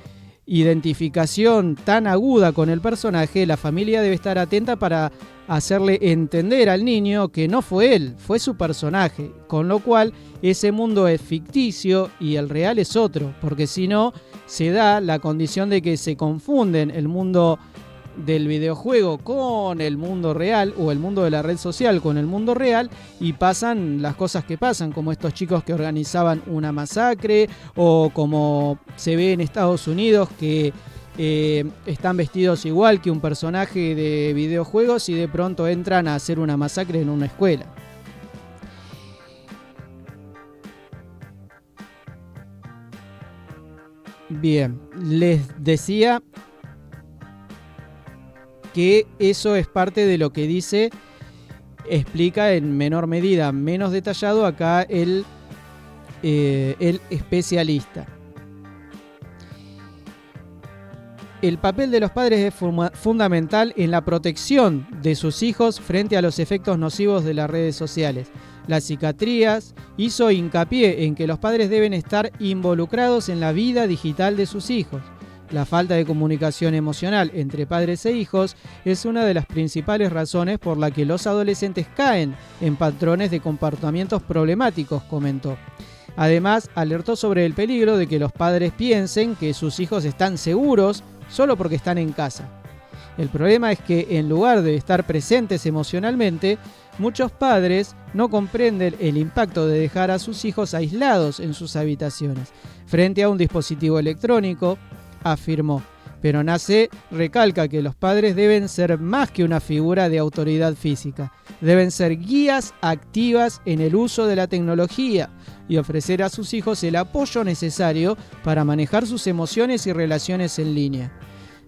identificación tan aguda con el personaje, la familia debe estar atenta para hacerle entender al niño que no fue él, fue su personaje, con lo cual ese mundo es ficticio y el real es otro, porque si no se da la condición de que se confunden el mundo del videojuego con el mundo real, o el mundo de la red social con el mundo real, y pasan las cosas que pasan, como estos chicos que organizaban una masacre, o como se ve en Estados Unidos que están vestidos igual que un personaje de videojuegos y de pronto entran a hacer una masacre en una escuela. Bien, les decía que eso es parte de lo que dice, explica en menor medida, menos detallado acá el especialista. El papel de los padres es fundamental en la protección de sus hijos frente a los efectos nocivos de las redes sociales. Las psiquiatrías hizo hincapié en que los padres deben estar involucrados en la vida digital de sus hijos. La falta de comunicación emocional entre padres e hijos es una de las principales razones por la que los adolescentes caen en patrones de comportamientos problemáticos, comentó. Además, alertó sobre el peligro de que los padres piensen que sus hijos están seguros solo porque están en casa. El problema es que, en lugar de estar presentes emocionalmente, muchos padres no comprenden el impacto de dejar a sus hijos aislados en sus habitaciones frente a un dispositivo electrónico, afirmó. Peronace recalca que los padres deben ser más que una figura de autoridad física. Deben ser guías activas en el uso de la tecnología y ofrecer a sus hijos el apoyo necesario para manejar sus emociones y relaciones en línea.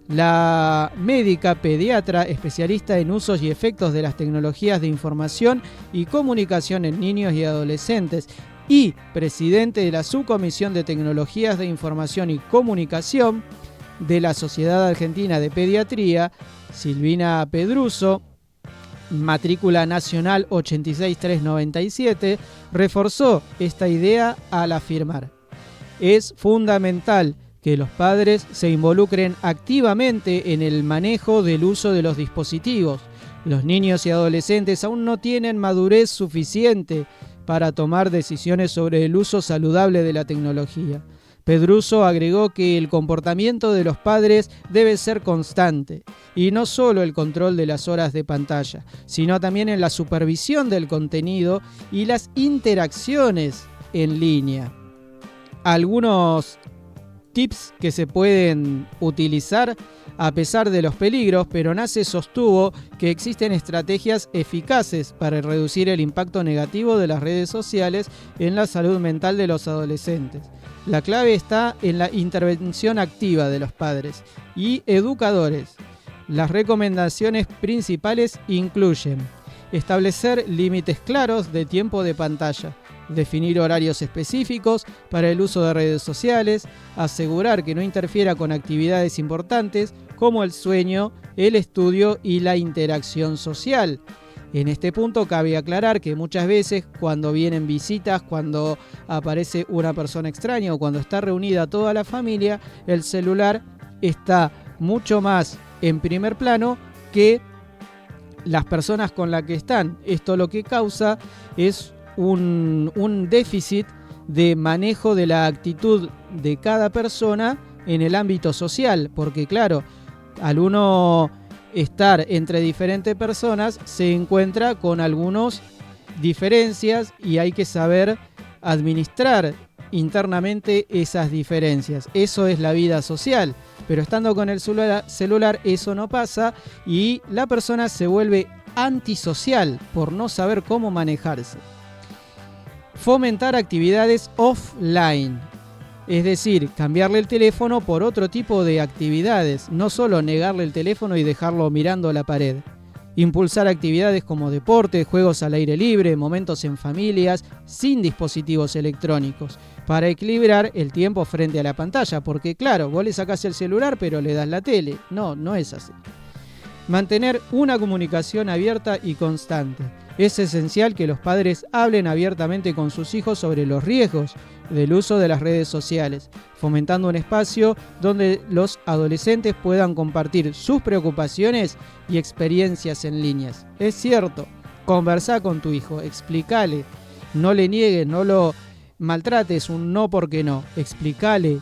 La médica pediatra especialista en usos y efectos de las tecnologías de información y comunicación en niños y adolescentes y presidente de la Subcomisión de Tecnologías de Información y Comunicación de la Sociedad Argentina de Pediatría, Silvina Pedruso, matrícula nacional 86397, reforzó esta idea al afirmar: es fundamental que los padres se involucren activamente en el manejo del uso de los dispositivos. Los niños y adolescentes aún no tienen madurez suficiente para tomar decisiones sobre el uso saludable de la tecnología. Pedruso agregó que el comportamiento de los padres debe ser constante, y no solo el control de las horas de pantalla, sino también en la supervisión del contenido y las interacciones en línea. Algunos tips que se pueden utilizar a pesar de los peligros, pero Nace sostuvo que existen estrategias eficaces para reducir el impacto negativo de las redes sociales en la salud mental de los adolescentes. La clave está en la intervención activa de los padres y educadores. Las recomendaciones principales incluyen establecer límites claros de tiempo de pantalla, definir horarios específicos para el uso de redes sociales, asegurar que no interfiera con actividades importantes como el sueño, el estudio y la interacción social. En este punto cabe aclarar que muchas veces cuando vienen visitas, cuando aparece una persona extraña o cuando está reunida toda la familia, el celular está mucho más en primer plano que las personas con las que están. Esto lo que causa es un déficit de manejo de la actitud de cada persona en el ámbito social, porque claro, al uno estar entre diferentes personas se encuentra con algunas diferencias y hay que saber administrar internamente esas diferencias. Eso es la vida social, pero estando con el celular eso no pasa y la persona se vuelve antisocial por no saber cómo manejarse. Fomentar actividades offline, es decir, cambiarle el teléfono por otro tipo de actividades, no solo negarle el teléfono y dejarlo mirando a la pared. Impulsar actividades como deporte, juegos al aire libre, momentos en familias, sin dispositivos electrónicos, para equilibrar el tiempo frente a la pantalla, porque claro, vos le sacás el celular pero le das la tele. No es así. Mantener una comunicación abierta y constante. Es esencial que los padres hablen abiertamente con sus hijos sobre los riesgos del uso de las redes sociales, fomentando un espacio donde los adolescentes puedan compartir sus preocupaciones y experiencias en líneas. Es cierto, conversá con tu hijo, explícale, no le niegues, no lo maltrates, un no porque no, explícale.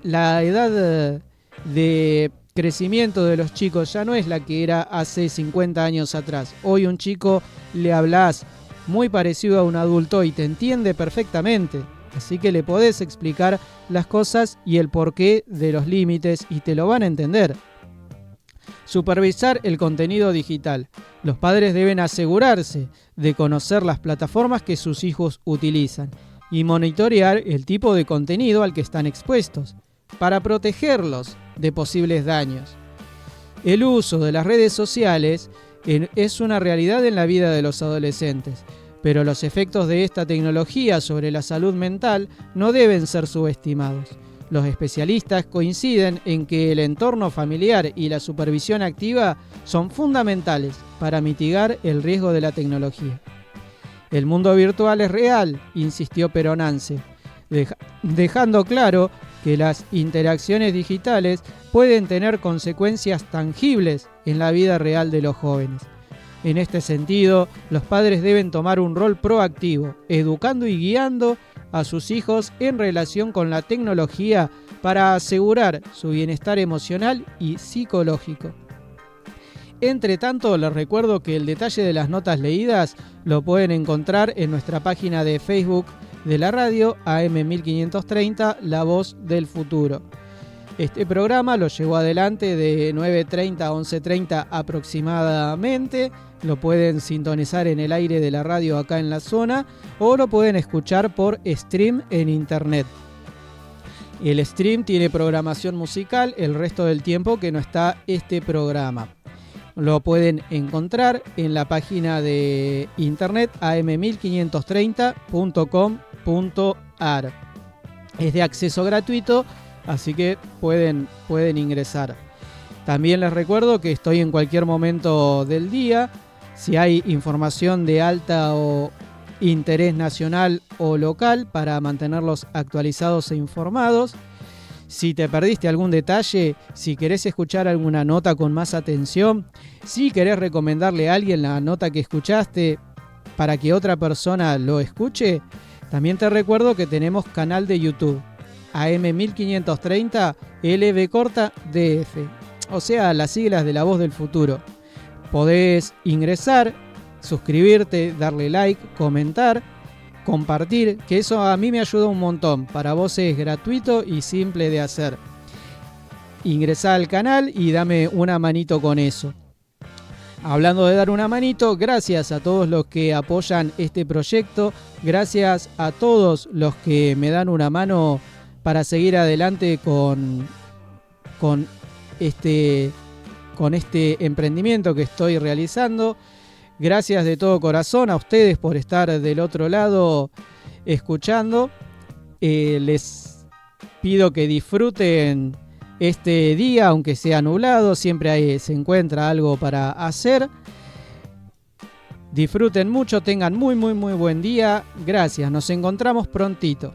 La edad de crecimiento de los chicos ya no es la que era hace 50 años atrás. Hoy un chico le hablas muy parecido a un adulto y te entiende perfectamente. Así que le podés explicar las cosas y el porqué de los límites y te lo van a entender. Supervisar el contenido digital. Los padres deben asegurarse de conocer las plataformas que sus hijos utilizan y monitorear el tipo de contenido al que están expuestos para protegerlos de posibles daños. El uso de las redes sociales es una realidad en la vida de los adolescentes, pero los efectos de esta tecnología sobre la salud mental no deben ser subestimados. Los especialistas coinciden en que el entorno familiar y la supervisión activa son fundamentales para mitigar el riesgo de la tecnología. El mundo virtual es real, insistió Peronance, dejando claro que las interacciones digitales pueden tener consecuencias tangibles en la vida real de los jóvenes. En este sentido, los padres deben tomar un rol proactivo, educando y guiando a sus hijos en relación con la tecnología para asegurar su bienestar emocional y psicológico. Entre tanto, les recuerdo que el detalle de las notas leídas lo pueden encontrar en nuestra página de Facebook de la radio AM1530, La Voz del Futuro. Este programa lo llevó adelante de 9:30 a 11:30 aproximadamente. Lo pueden sintonizar en el aire de la radio acá en la zona o lo pueden escuchar por stream en internet. El stream tiene programación musical el resto del tiempo que no está este programa. Lo pueden encontrar en la página de internet am1530.com.ar. Es de acceso gratuito, así que pueden ingresar. También les recuerdo que estoy en cualquier momento del día. Si hay información de alta o interés nacional o local, para mantenerlos actualizados e informados. Si te perdiste algún detalle, si querés escuchar alguna nota con más atención, si querés recomendarle a alguien la nota que escuchaste para que otra persona lo escuche, también te recuerdo que tenemos canal de YouTube, AM1530 LB corta DF, o sea, las siglas de La Voz del Futuro. Podés ingresar, suscribirte, darle like, comentar, compartir, que eso a mí me ayuda un montón. Para vos es gratuito y simple de hacer. Ingresá al canal y dame una manito con eso. Hablando de dar una manito, gracias a todos los que apoyan este proyecto, gracias a todos los que me dan una mano para seguir adelante con este emprendimiento que estoy realizando. Gracias de todo corazón a ustedes por estar del otro lado escuchando. Les pido que disfruten este día, aunque sea nublado, siempre se encuentra algo para hacer. Disfruten mucho, tengan muy buen día. Gracias, nos encontramos prontito.